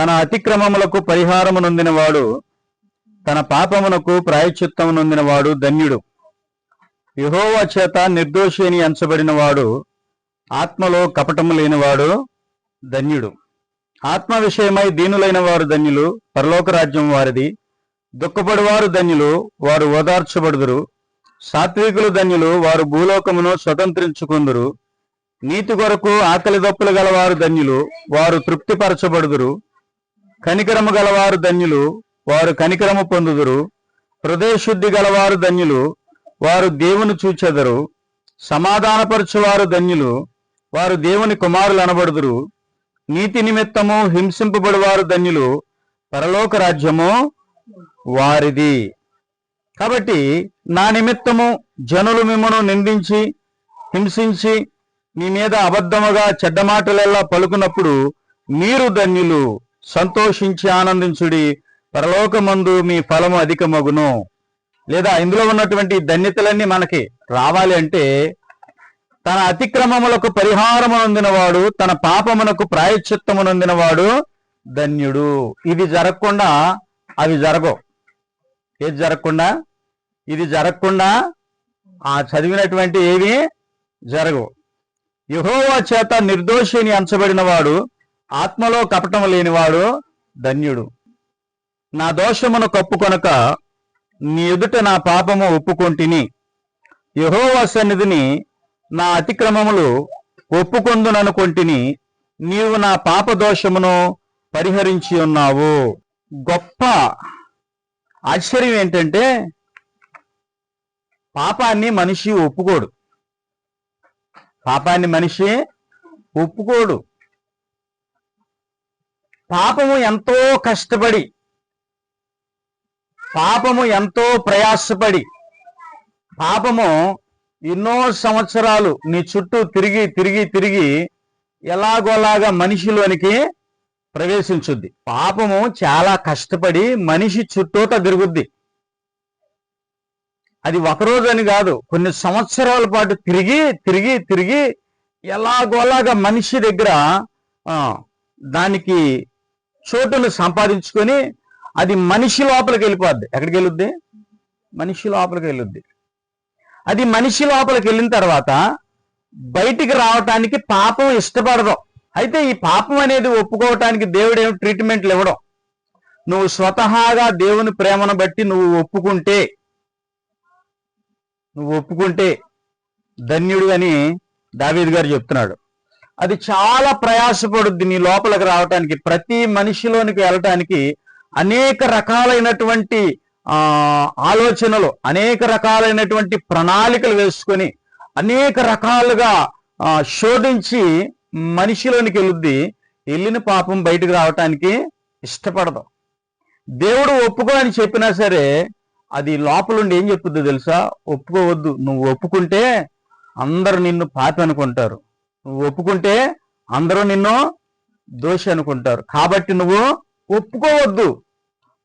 తన అతిక్రమములకు పరిహారము నొందినవాడు, తన పాపమునకు ప్రాయశ్చిత్తము నొందినవాడు ధన్యుడు. యెహోవా చేత నిర్దోషి అని ఎంచబడినవాడు, ఆత్మలో కపటము లేనివాడు ధన్యుడు. ఆత్మ విషయమై దీనులైన వారు ధన్యులు, పరలోక రాజ్యం వారిది. దుఃఖపడువారు ధన్యులు, వారు ఓదార్చబడుదురు. సాత్వికులు ధన్యులు, వారు భూలోకమును స్వతంత్రించుకుందురు. నీతి కొరకు ఆకలి దప్పులు గలవారు ధన్యులు, వారు తృప్తిపరచబడుదురు. కనికరము గలవారు ధన్యులు, వారు కనికరము పొందుదురు. హృదయశుద్ధి గలవారు ధన్యులు, వారు దేవుని చూచెదరు. సమాధానపరచువారు ధన్యులు, వారు దేవుని కుమారులు అనబడుదురు. నీతి నిమిత్తము హింసింపబడువారు ధన్యులు, పరలోక రాజ్యము వారిది. కాబట్టి నా నిమిత్తము జనులు మిమ్మను నిందించి హింసించి మీ మీద అబద్ధముగా చెడ్డ మాటలెల్లా పలుకున్నప్పుడు మీరు ధన్యులు, సంతోషించి ఆనందించుడి, పరలోకమందు మీ ఫలము అధికమగును. లేదా ఇందులో ఉన్నటువంటి ధన్యతలన్నీ మనకి రావాలి అంటే తన అతిక్రమములకు పరిహారము నొందినవాడు, తన పాపమునకు ప్రాయశ్చిత్తము నొందినవాడు ధన్యుడు. ఇది జరగకుండా అవి జరగవు. ఏది జరగకుండా? ఇది జరగకుండా ఆ చదివినటువంటి ఏవి జరగవు. యెహోవా చేత నిర్దోషి అని ఎంచబడిన వాడు, ఆత్మలో కపటము లేనివాడు ధన్యుడు. నా దోషమును కప్పుకొనక నీ ఎదుట నా పాపము ఒప్పుకొంటిని. యెహోవా సన్నిధిని నా అతిక్రమములు ఒప్పుకొందుననుకొంటిని. నీవు నా పాప దోషమును పరిహరించి ఉన్నావు. గొప్ప ఆశ్చర్యం ఏంటంటే పాపాన్ని మనిషి ఒప్పుకోడు. పాపాన్ని మనిషి ఒప్పుకోడు. పాపము ఎంతో కష్టపడి, పాపము ఎంతో ప్రయాసపడి, పాపము ఎన్నో సంవత్సరాలు నీ చుట్టూ తిరిగి తిరిగి తిరిగి ఎలాగోలాగా మనిషిలోనికి ప్రవేశించుద్ది. పాపము చాలా కష్టపడి మనిషి చుట్టూత తిరుగుద్ది. అది ఒకరోజు అని కాదు, కొన్ని సంవత్సరాల పాటు తిరిగి తిరిగి తిరిగి ఎలాగోలాగా మనిషి దగ్గర దానికి చోటును సంపాదించుకొని అది మనిషి లోపలికి వెళ్ళిపోద్ది. ఎక్కడికి వెళ్ళుద్ది? మనిషి లోపలికి వెళ్ళుద్ది. అది మనిషి లోపలికి వెళ్ళిన తర్వాత బయటికి రావటానికి పాపం ఇష్టపడదు. అయితే ఈ పాపం అనేది ఒప్పుకోవటానికి దేవుడు ఏమి ట్రీట్మెంట్లు ఇవ్వడం. నువ్వు స్వతహాగా దేవుని ప్రేమను బట్టి నువ్వు ఒప్పుకుంటే ధన్యుడు అని దావీదు గారు చెప్తున్నాడు. అది చాలా ప్రయాసపడుద్ది నీ లోపలికి రావటానికి. ప్రతి మనిషిలోనికి వెళ్ళటానికి అనేక రకాలైనటువంటి ఆలోచనలు, అనేక రకాలైనటువంటి ప్రణాళికలు వేసుకొని అనేక రకాలుగా శోధించి మనిషిలోనికి వెళ్ళుద్ది. వెళ్ళిన పాపం బయటకు రావటానికి ఇష్టపడదు. దేవుడు ఒప్పుకో అని చెప్పినా సరే అది లోపలుండి ఏం చెప్పుద్దో తెలుసా? ఒప్పుకోవద్దు. నువ్వు ఒప్పుకుంటే అందరూ నిన్ను పాపి అనుకుంటారు, నువ్వు ఒప్పుకుంటే అందరూ నిన్ను దోషి అనుకుంటారు. కాబట్టి నువ్వు ఒప్పుకోవద్దు.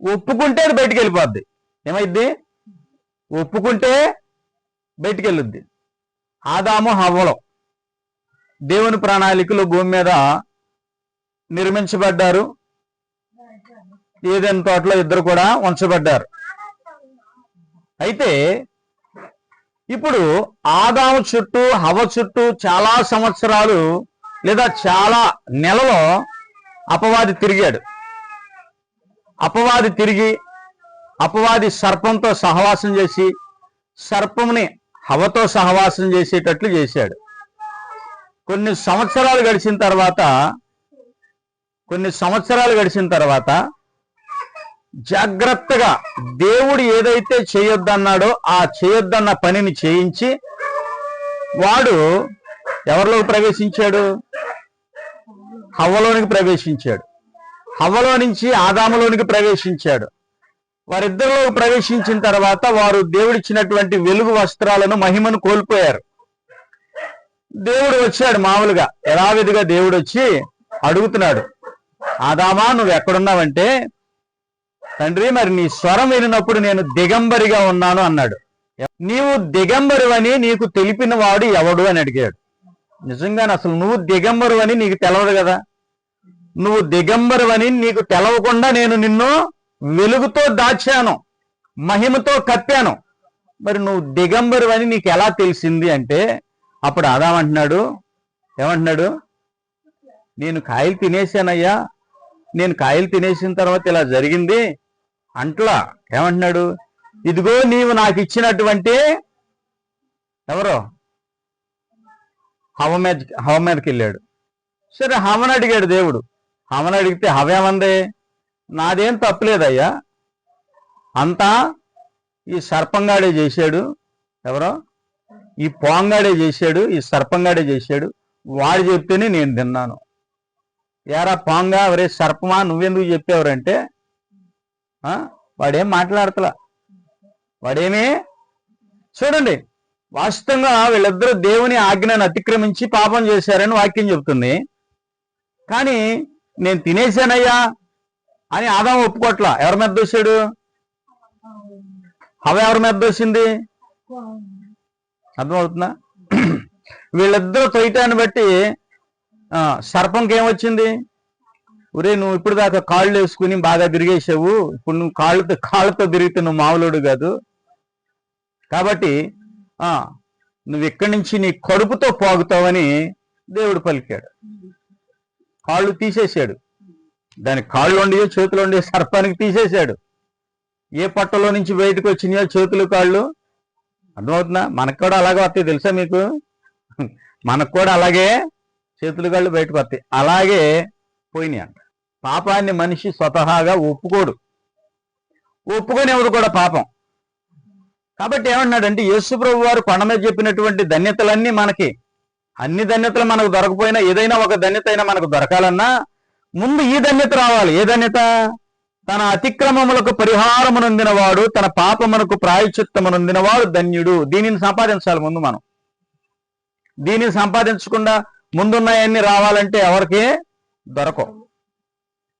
ఒప్పుకుంటే అది బయటికి వెళ్ళిపోద్ది. ఏమైద్ది? ఒప్పుకుంటే బయటికి వెళ్ళుద్ది. ఆదాము హవ్వలో దేవుని ప్రణాళికలు భూమి మీద నిర్మించబడ్డారు. ఏదైనా తోటలో ఇద్దరు కూడా ఉంచబడ్డారు. అయితే ఇప్పుడు ఆదాము చుట్టూ హవ్వ చుట్టూ చాలా సంవత్సరాలు లేదా చాలా నెలలో అపవాది తిరిగాడు. అపవాది సర్పంతో సహవాసం చేసి సర్పంని హవ్వతో సహవాసం చేసేటట్లు చేశాడు. కొన్ని సంవత్సరాలు గడిచిన తర్వాత జాగ్రత్తగా దేవుడు ఏదైతే చేయొద్దన్నాడో ఆ చేయొద్దన్న పనిని చేయించి వాడు ఎవరిలోకి ప్రవేశించాడు? హవ్వలోనికి ప్రవేశించాడు. హవ్వలో నుంచి ఆదాములోనికి ప్రవేశించాడు. వారిద్దరిలోకి ప్రవేశించిన తర్వాత వారు దేవుడిచ్చినటువంటి వెలుగు వస్త్రాలను, మహిమను కోల్పోయారు. దేవుడు వచ్చాడు. మామూలుగా యథావిధిగా దేవుడు వచ్చి అడుగుతున్నాడు, ఆదామా నువ్వు ఎక్కడున్నావంటే, తండ్రి మరి నీ స్వరం వినినప్పుడు నేను దిగంబరిగా ఉన్నాను అన్నాడు. నీవు దిగంబరువని నీకు తెలిపిన వాడు ఎవడు అని అడిగాడు. నిజంగానే అసలు నువ్వు దిగంబరు అని నీకు తెలవదు కదా. నువ్వు దిగంబరువని నీకు తెలవకుండా నేను నిన్ను వెలుగుతో దాచాను, మహిమతో కప్పాను. మరి నువ్వు దిగంబరువని నీకు ఎలా తెలిసింది అంటే అప్పుడు ఆదాం అంటున్నాడు, ఏమంటున్నాడు, నేను కాయలు తినేసానయ్యా, నేను కాయలు తినేసిన తర్వాత ఇలా జరిగింది అంట్లా. ఏమంటున్నాడు, ఇదిగో నీవు నాకు ఇచ్చినటువంటి ఎవరో హవ మీదకి వెళ్ళాడు. సరే హవను అడిగాడు దేవుడు. హవను అడిగితే హవేమంది, నాదేం తప్పులేదయ్యా, అంతా ఈ సర్పంగాడే చేశాడు, ఎవరో ఈ పోంగాడే చేశాడు, ఈ సర్పంగాడే చేశాడు, వాడు చెప్తేనే నేను తిన్నాను. యారా పోంగా, ఎవరే సర్పమా, నువ్వెందుకు చెప్పేవరంటే వాడేం మాట్లాడతలా, వాడేమీ. చూడండి, వాస్తవంగా వీళ్ళిద్దరూ దేవుని ఆజ్ఞను అతిక్రమించి పాపం చేశారని వాక్యం చెబుతుంది. కానీ నేను తినేశానయ్యా అని ఆదాము ఒప్పుకోట్లా. ఎవరి మీద దోశాడు? హవ ఎవరి మీద దోసింది? అర్థమవుతుందా? వీళ్ళిద్దరూ తొయ్యటాన్ని బట్టి సర్పంకి ఏమొచ్చింది, ఒరే నువ్వు ఇప్పుడు దాకా కాళ్ళు వేసుకుని బాగా తిరిగేసావు, ఇప్పుడు నువ్వు కాళ్ళతో తిరిగితే నువ్వు మామూలుడు కాదు, కాబట్టి నువ్వు ఇక్కడి నుంచి నీ కడుపుతో పోగుతావని దేవుడు పలికాడు. కాళ్ళు తీసేశాడు, దాని కాళ్ళు ఉండి చేతులు ఉండి సర్పానికి తీసేశాడు. ఏ పట్టలో నుంచి బయటకు వచ్చినాయో చేతులు కాళ్ళు. అర్థమవుతుందా? మనకు కూడా అలాగే వస్తాయి, తెలుసా మీకు? మనకు కూడా అలాగే చేతులు కాళ్ళు బయటకు వస్తాయి, అలాగే పోయినాయి అంట. పాపాన్ని మనిషి స్వతహాగా ఒప్పుకోనివ్వదు కూడా పాపం. కాబట్టి ఏమంటున్నాడంటే యేసుప్రభు వారు కొండ మీద చెప్పినటువంటి ధన్యతలన్నీ మనకి, అన్ని ధన్యతలు మనకు దొరకపోయినా ఏదైనా ఒక ధన్యత అయినా మనకు దొరకాలన్నా ముందు ఈ ధన్యత రావాలి. ఏ ధన్యత? తన అతిక్రమములకు పరిహారమునొందినవాడు, తన పాపమునకు ప్రాయశ్చిత్తమునొందినవాడు ధన్యుడు. దీనిని సంపాదించాలి ముందు మనం. దీనిని సంపాదించకుండా ముందున్నాయన్ని రావాలంటే ఎవరికి దొరకవు.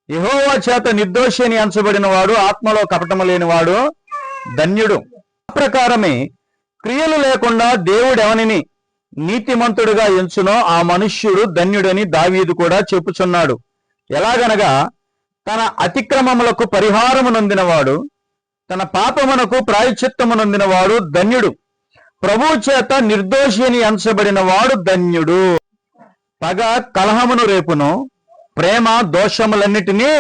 యెహోవా చేత నిర్దోషి అని ఎంచబడిన వాడు, ఆత్మలో కపటము లేనివాడు ధన్యుడు. ప్రకారమే క్రియలు లేకుండా దేవుడు ఎవనిని నీతిమంతుడుగా ఎంచునో ఆ మనుష్యుడు ధన్యుడని దావీదు కూడా చెప్పుచున్నాడు. ఎలాగనగా తన అతిక్రమములకు పరిహారమునొందినవాడు, తన పాపమునకు ప్రాయశ్చిత్తమునొందినవాడు ధన్యుడు. ప్రభువు చేత నిర్దోషి అని ఎంచబడిన వాడు ధన్యుడు. పగ కలహమును రేపును, ప్రేమ దోషములన్నిటినీ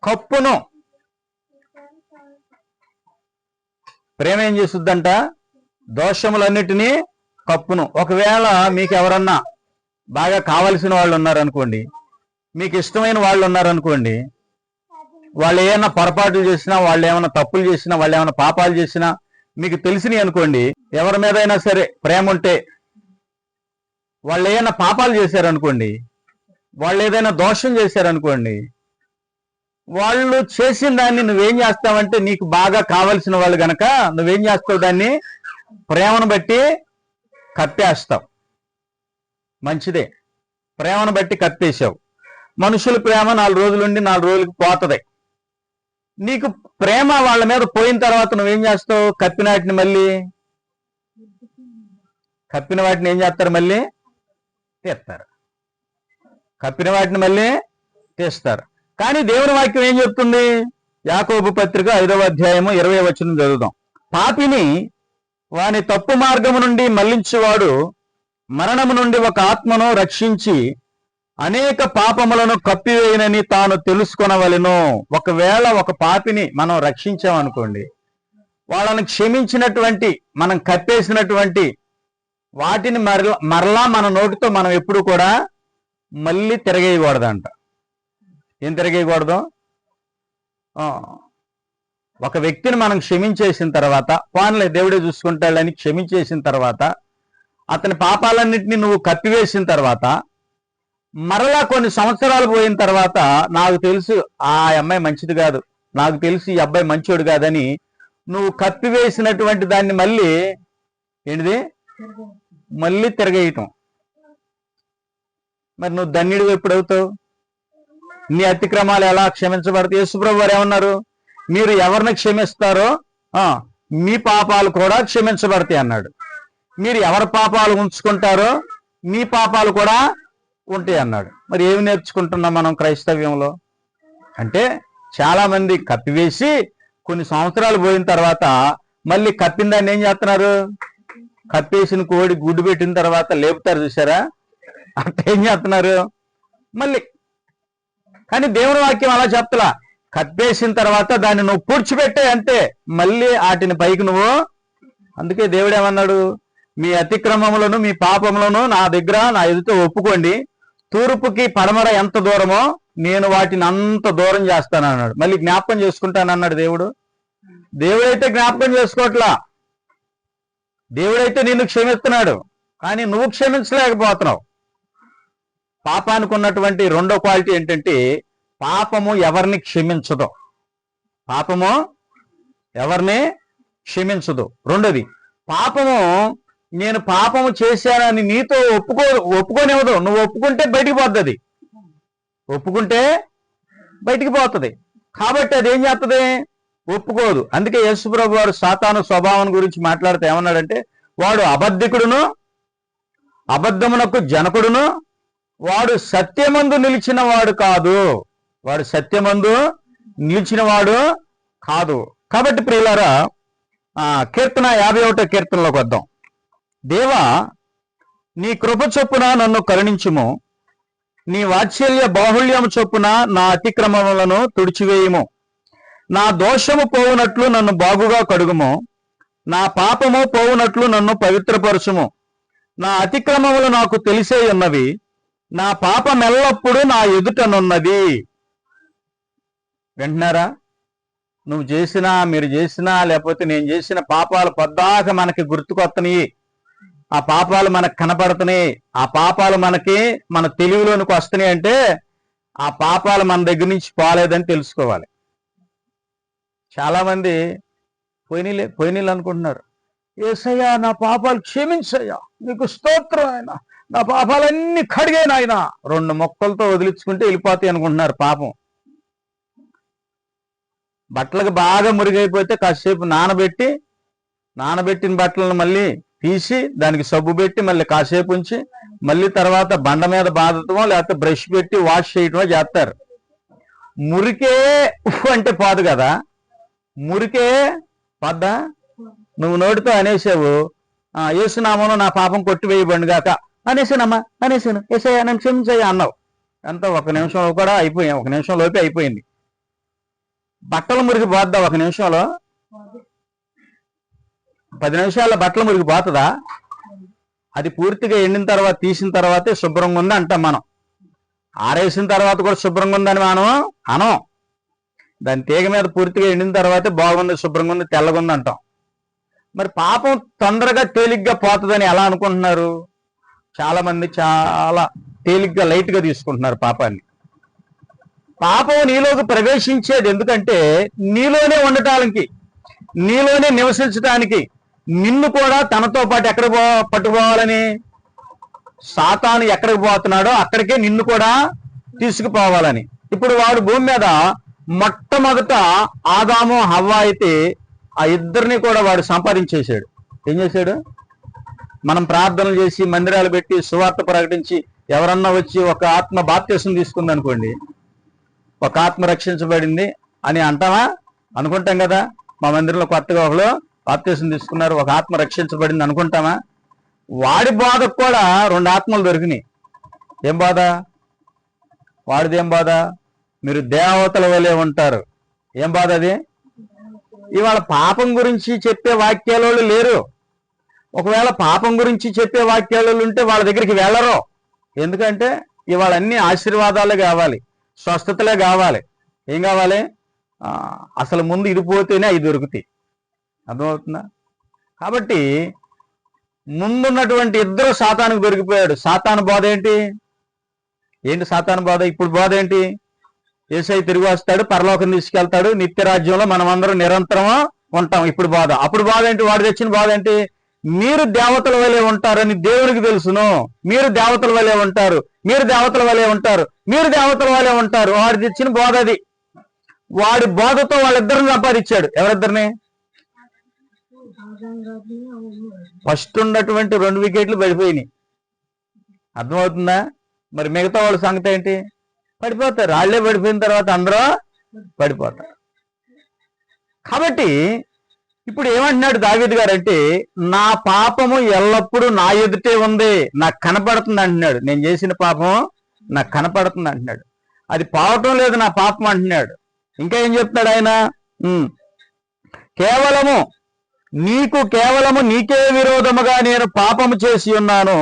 కప్పును. ప్రేమ ఏం చేస్తుందంట? దోషములన్నిటినీ కప్పును. ఒకవేళ మీకు ఎవరన్నా బాగా కావలసిన వాళ్ళు ఉన్నారనుకోండి, మీకు ఇష్టమైన వాళ్ళు ఉన్నారనుకోండి, వాళ్ళు ఏమైనా పొరపాట్లు చేసినా, వాళ్ళు ఏమైనా తప్పులు చేసినా, వాళ్ళు ఏమైనా పాపాలు చేసినా మీకు తెలిసినవి అనుకోండి, ఎవరి మీదైనా సరే ప్రేమ ఉంటే, వాళ్ళు ఏమైనా పాపాలు చేశారనుకోండి, వాళ్ళు ఏదైనా దోషం చేశారనుకోండి, వాళ్ళు చేసిన దాన్ని నువ్వేం చేస్తావంటే, నీకు బాగా కావలసిన వాళ్ళు గనక నువ్వేం చేస్తావు, దాన్ని ప్రేమను బట్టి కప్పేస్తావు. మంచిదే, ప్రేమను బట్టి కప్పేసావు. మనుషుల ప్రేమ 4 రోజులుండి 4 రోజులకి పోతుంది. నీకు ప్రేమ వాళ్ళ మీద పోయిన తర్వాత నువ్వేం చేస్తావు? కప్పిన వాటిని ఏం చేస్తారు? మళ్ళీ తీస్తారు. కప్పిన వాటిని మళ్ళీ తీస్తారు. కానీ దేవుని వాక్యం ఏం చెప్తుంది? యాకోబు పత్రిక 5వ అధ్యాయము 20వ వచనం చదువుదాం. పాపిని వాని తప్పు మార్గము నుండి మళ్లించువాడు మరణము నుండి ఒక ఆత్మను రక్షించి అనేక పాపములను కప్పివేయనని తాను తెలుసుకొనవలెను. ఒకవేళ ఒక పాపిని మనం రక్షించామనుకోండి, వాళ్ళని క్షమించినటువంటి, మనం కప్పేసినటువంటి వాటిని మరలా మన నోటితో మనం ఎప్పుడు కూడా మళ్ళీ తిరగేయకూడదంట. ఏం తిరగేయకూడదు? ఒక వ్యక్తిని మనం క్షమించేసిన తర్వాత, పోన్లే దేవుడే చూసుకుంటాడని క్షమించేసిన తర్వాత, అతని పాపాలన్నింటినీ నువ్వు కప్పివేసిన తర్వాత, మరలా కొన్ని సంవత్సరాలు పోయిన తర్వాత, నాకు తెలుసు ఆ అమ్మాయి మంచిది కాదు, నాకు తెలుసు ఈ అబ్బాయి మంచోడు కాదని నువ్వు కప్పివేసినటువంటి దాన్ని మళ్ళీ ఏంటిది? మళ్ళీ తిరగేయటం. మరి నువ్వు ధన్యుడు ఎప్పుడవుతావు? నీ అతిక్రమాలు ఎలా క్షమించబడతాయి? యేసుప్రభు వారు ఏమన్నారు? మీరు ఎవరిని క్షమిస్తారో మీ పాపాలు కూడా క్షమించబడతాయి అన్నాడు. మీరు ఎవరి పాపాలు ఉంచుకుంటారో మీ పాపాలు కూడా ఉంటాయి అన్నాడు. మరి ఏమి నేర్చుకుంటున్నాం మనం క్రైస్తవ్యంలో అంటే, చాలా మంది కప్పివేసి కొన్ని సంవత్సరాలు పోయిన తర్వాత మళ్ళీ కప్పిన దాన్ని ఏం చేస్తున్నారు, కప్పేసిన కోడి గుడ్డు పెట్టిన తర్వాత లేపుతారు చూసారా, అట్లా ఏం చేస్తున్నారు మళ్ళీ. కానీ దేవుని వాక్యం అలా చెప్తలా, కప్పేసిన తర్వాత దాన్ని నువ్వు పూడ్చిపెట్టే అంతే, మళ్ళీ వాటిని పైకి నువ్వు. అందుకే దేవుడు ఏమన్నాడు, మీ అతిక్రమములను మీ పాపములను నా దగ్గర నా ఎదుట ఒప్పుకోండి, తూర్పుకి పడమర ఎంత దూరమో నేను వాటిని అంత దూరం చేస్తానన్నాడు. మళ్ళీ జ్ఞాపకం చేసుకుంటానన్నాడు దేవుడు. దేవుడైతే జ్ఞాపకం చేసుకోవట్లా, దేవుడైతే నిన్ను క్షమిస్తున్నాడు, కానీ నువ్వు క్షమించలేకపోతున్నావు. పాపానికి ఉన్నటువంటి రెండో క్వాలిటీ ఏంటంటే, పాపము ఎవరిని క్షమించదు. పాపము ఎవరిని క్షమించదు. రెండోది, పాపము నేను పాపము చేశానని నీతో ఒప్పుకోనివ్వదు. నువ్వు ఒప్పుకుంటే బయటికి పోతుంది, ఒప్పుకుంటే బయటికి పోతుంది. కాబట్టి అదేం చేస్తుంది, ఒప్పుకోదు. అందుకే యేసుప్రభు వారు సాతాను స్వభావం గురించి మాట్లాడితే ఏమన్నాడంటే, వాడు అబద్ధికుడును అబద్ధమునకు జనకుడును వాడు సత్యమందు నిలిచిన వాడు కాదు, వాడు సత్యమందు నిలిచిన వాడు కాదు. కాబట్టి ప్రియులారా, కీర్తన 51వ కీర్తనలోకి వద్దాం. దేవా, నీ కృప చొప్పున నన్ను కరుణించుము, నీ వాత్సల్య బాహుళ్యము చొప్పున నా అతిక్రమములను తుడిచివేయుము. నా దోషము పోవునట్లు నన్ను బాగుగా కడుగుము, నా పాపము పోవునట్లు నన్ను పవిత్రపరచుము. నా అతిక్రమములు నాకు తెలిసే ఉన్నవి, నా పాపం ఎల్లప్పుడూ నా ఎదుటనున్నది. వింటున్నారా? నువ్వు చేసినా, మీరు చేసినా, లేకపోతే నేను చేసిన పాపాలు పొద్దాక మనకి గుర్తుకొస్తున్నాయి, ఆ పాపాలు మనకు కనపడుతున్నాయి, ఆ పాపాలు మనకి మన తెలివిలోనికి వస్తున్నాయి అంటే ఆ పాపాలు మన దగ్గర నుంచి పోలేదని తెలుసుకోవాలి. చాలా మంది పోయినీళ్ళు అనుకుంటున్నారు, యేసయ్యా నా పాపాలు క్షమించయ్యా, నీకు స్తోత్రం ఆయన, నా పాపాలన్నీ కడిగాను ఆయన, 2 మొక్కలతో వదిలించుకుంటే వెళ్ళిపోతాయి అనుకుంటున్నారు. పాపం బట్టలకు బాగా మురిగైపోతే కాసేపు నానబెట్టిన బట్టలను మళ్ళీ తీసి దానికి సబ్బు పెట్టి మళ్ళీ కాసేపు ఉంచి మళ్ళీ తర్వాత బండ మీద బాధటమో లేకపోతే బ్రష్ పెట్టి వాష్ చేయటమో చేస్తారు. మురికే అంటే పోదు కదా, మురికే పద్దా. నువ్వు నోటితో అనేసావు, యేసునామములో నా పాపం కొట్టివేయబడి గాక అనేసానమ్మా, అనేసాను, యేసయ్యా నన్ను క్షమించయ్యా అన్నావు. అంత 1 నిమిషంలో కూడా అయిపోయాం, 1 నిమిషం లోపే అయిపోయింది. బట్టలు మురిగి పోద్దా 1 నిమిషంలో? 10 నిమిషాల్లో బట్టలు మురిగి పోతుందా? అది పూర్తిగా ఎండిన తర్వాత తీసిన తర్వాతే శుభ్రంగా ఉంది అంటాం మనం. ఆరేసిన తర్వాత కూడా శుభ్రంగా ఉందని మనం అనం. దాని తీగ మీద పూర్తిగా ఎండిన తర్వాతే బాగుంది, శుభ్రంగా ఉంది, తెల్లగా ఉంది అంటాం. మరి పాపం తొందరగా తేలిగ్గా పోతుందని ఎలా అనుకుంటున్నారు? చాలా మంది చాలా తేలిగ్గా లైట్గా తీసుకుంటున్నారు పాపాన్ని. పాపం నీలోకి ప్రవేశించేది ఎందుకంటే నీలోనే ఉండటానికి, నీలోనే నివసించడానికి, నిన్ను కూడా తనతో పాటు ఎక్కడ పట్టుకోవాలని, సాతాను ఎక్కడికి పోతున్నాడో అక్కడికే నిన్ను కూడా తీసుకుపోవాలని. ఇప్పుడు వాడు భూమి మీద మొట్టమొదట ఆదాము హవ్వ అయితే ఆ ఇద్దరిని కూడా వాడు సంపాదించేశాడు. ఏం చేశాడు? మనం ప్రార్థనలు చేసి మందిరాలు పెట్టి సువార్త ప్రకటించి ఎవరన్నా వచ్చి ఒక ఆత్మ బాప్తిసం తీసుకుంది అనుకోండి, ఒక ఆత్మ రక్షించబడింది అని అంటామా? అనుకుంటాం కదా. మా మందిరంలో కొత్తగా ఒకళ్ళు బాప్తిసం తీసుకున్నారు, ఒక ఆత్మ రక్షించబడింది అనుకుంటామా? వాడి బాధకు కూడా 2 ఆత్మలు దొరికినాయి. ఏం బాధ వాడిదేం బాధ? మీరు దేవతల వలె ఉంటారు. ఏం బాధ అది? ఇవాళ పాపం గురించి చెప్పే వాక్యాలు లేరు. ఒకవేళ పాపం గురించి చెప్పే వాక్యాలు ఉంటే వాళ్ళ దగ్గరికి వెళ్ళరు. ఎందుకంటే ఇవాళ అన్ని ఆశీర్వాదాలే కావాలి, స్వస్థతలే కావాలి. ఏం కావాలి? అసలు ముందు ఇది పోతేనే అవి దొరుకుతాయి. అర్థమవుతుందా? కాబట్టి ముందున్నటువంటి ఇద్దరు సాతానుకు దొరికిపోయాడు. సాతాను బోధ ఏంటి? సాతాను బోధ? ఇప్పుడు బోధ ఏంటి? యేసయ్య తిరిగి వస్తాడు, పరలోకం తీసుకెళ్తాడు, నిత్యరాజ్యంలో మనం అందరం నిరంతరం ఉంటాం. ఇప్పుడు బాధ. అప్పుడు బాధ ఏంటి? వాడు తెచ్చిన బాధ ఏంటి? మీరు దేవతల వలె ఉంటారని దేవునికి తెలుసును. మీరు దేవతల వలె ఉంటారు, మీరు దేవతల వలె ఉంటారు, మీరు దేవతల వలె ఉంటారు. వాడు తెచ్చిన బోధ అది. వాడి బోధతో వాళ్ళిద్దరిని సంపాదించాడు. ఎవరిద్దరిని? ఫస్ట్ ఉన్నటువంటి 2 వికెట్లు పడిపోయినాయి. అర్థమవుతుందా? మరి మిగతా వాళ్ళ సంగతి ఏంటి? పడిపోతారు. రాళ్లే పడిపోయిన తర్వాత అందరూ పడిపోతారు. కాబట్టి ఇప్పుడు ఏమంటున్నాడు దావీదు గారు అంటే, నా పాపము ఎల్లప్పుడూ నా ఎదుటే ఉంది, నాకు కనపడుతుంది అంటున్నాడు. నేను చేసిన పాపం నాకు కనపడుతుంది అంటున్నాడు. అది పోవటం లేదు నా పాపం అంటున్నాడు. ఇంకా ఏం చెప్తాడు ఆయన? కేవలము నీకే విరోధముగా నేను పాపము చేసి ఉన్నాను,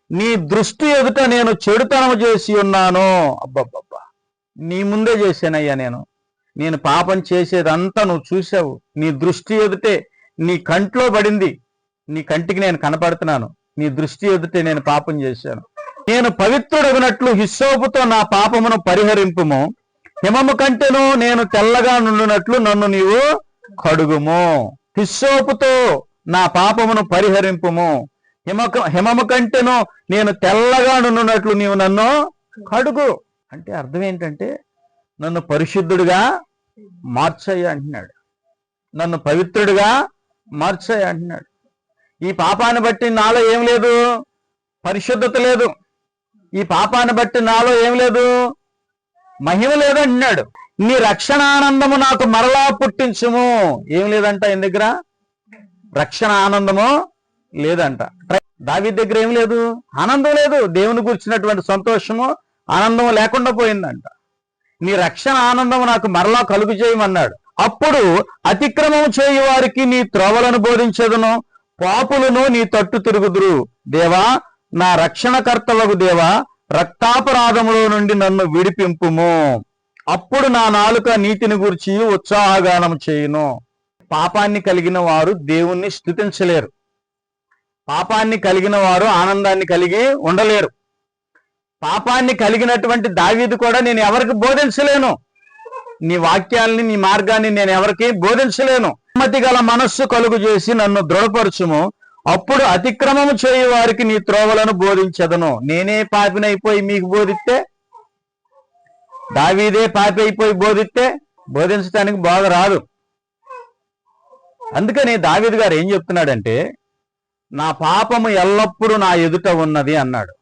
నీ దృష్టి ఎదుట నేను చెడుతనము చేసి ఉన్నాను. అబ్బబ్బబ్బా, నీ ముందే చేశానయ్యా. నేను పాపం చేసేదంతా నువ్వు చూసావు. నీ దృష్టి ఎదుటే, నీ కంట్లో పడింది, నీ కంటికి నేను కనపడుతున్నాను. నీ దృష్టి ఎదుటే నేను పాపం చేశాను. నేను పవిత్రుడగినట్లు హిస్సోపుతో నా పాపమును పరిహరింపుము, హిమము కంటెను నేను తెల్లగా నుండినట్లు నన్ను నీవు కడుగుము. హిస్సోపుతో నా పాపమును పరిహరింపుము, హిమము కంటెను నేను తెల్లగా నుండినట్లు నీవు నన్ను కడుగు. అంటే అర్థం ఏంటంటే, నన్ను పరిశుద్ధుడిగా మార్చయ్య అంటున్నాడు. నన్ను పవిత్రుడిగా మార్చయ్య అంటున్నాడు. ఈ పాపాన్ని బట్టి నాలో ఏం లేదు? పరిశుద్ధత లేదు. ఈ పాపాన్ని బట్టి నాలో ఏం లేదు? మహిమ లేదంటున్నాడు. నీ రక్షణ ఆనందము నాకు మరలా పుట్టించుము. ఏం లేదంట ఆయన దగ్గర? రక్షణ ఆనందము లేదంట. దావీదు దగ్గర ఏం లేదు? ఆనందం లేదు. దేవుని గురించినటువంటి సంతోషము ఆనందము లేకుండా పోయిందంట. నీ రక్షణ ఆనందము నాకు మరలా కలుగు చేయమన్నాడు. అప్పుడు అతిక్రమం చేయు వారికి నీ త్రోవలను బోధించదును, పాపులను నీ తట్టు తిరుగుదురు. దేవా, నా రక్షణకర్తవగు దేవా, రక్తాపరాధములో నుండి నన్ను విడిపింపుము. అప్పుడు నా నాలుక నీతిని గురించి ఉత్సాహగానం చేయును. పాపాన్ని కలిగిన వారు దేవుణ్ణి స్తుతించలేరు. పాపాన్ని కలిగిన వారు ఆనందాన్ని కలిగి ఉండలేరు. పాపాన్ని కలిగినటువంటి దావీదు కూడా నేను ఎవరికి బోధించలేను. నీ వాక్యాలని, నీ మార్గాన్ని నేను ఎవరికి బోధించలేను. నెమ్మది గల మనస్సు కలుగు చేసి నన్ను దృఢపరచుము. అప్పుడు అతిక్రమము చేయు వారికి నీ త్రోవలను బోధించదను. నేనే పాపినైపోయి మీకు బోధిస్తే, దావీదే పాపి అయిపోయి బోధిస్తే బోధించడానికి బాగా రాదు. అందుకని దావీదు గారు ఏం చెప్తున్నాడంటే, నా పాపము ఎల్లప్పుడూ నా ఎదుట ఉన్నది అన్నాడు.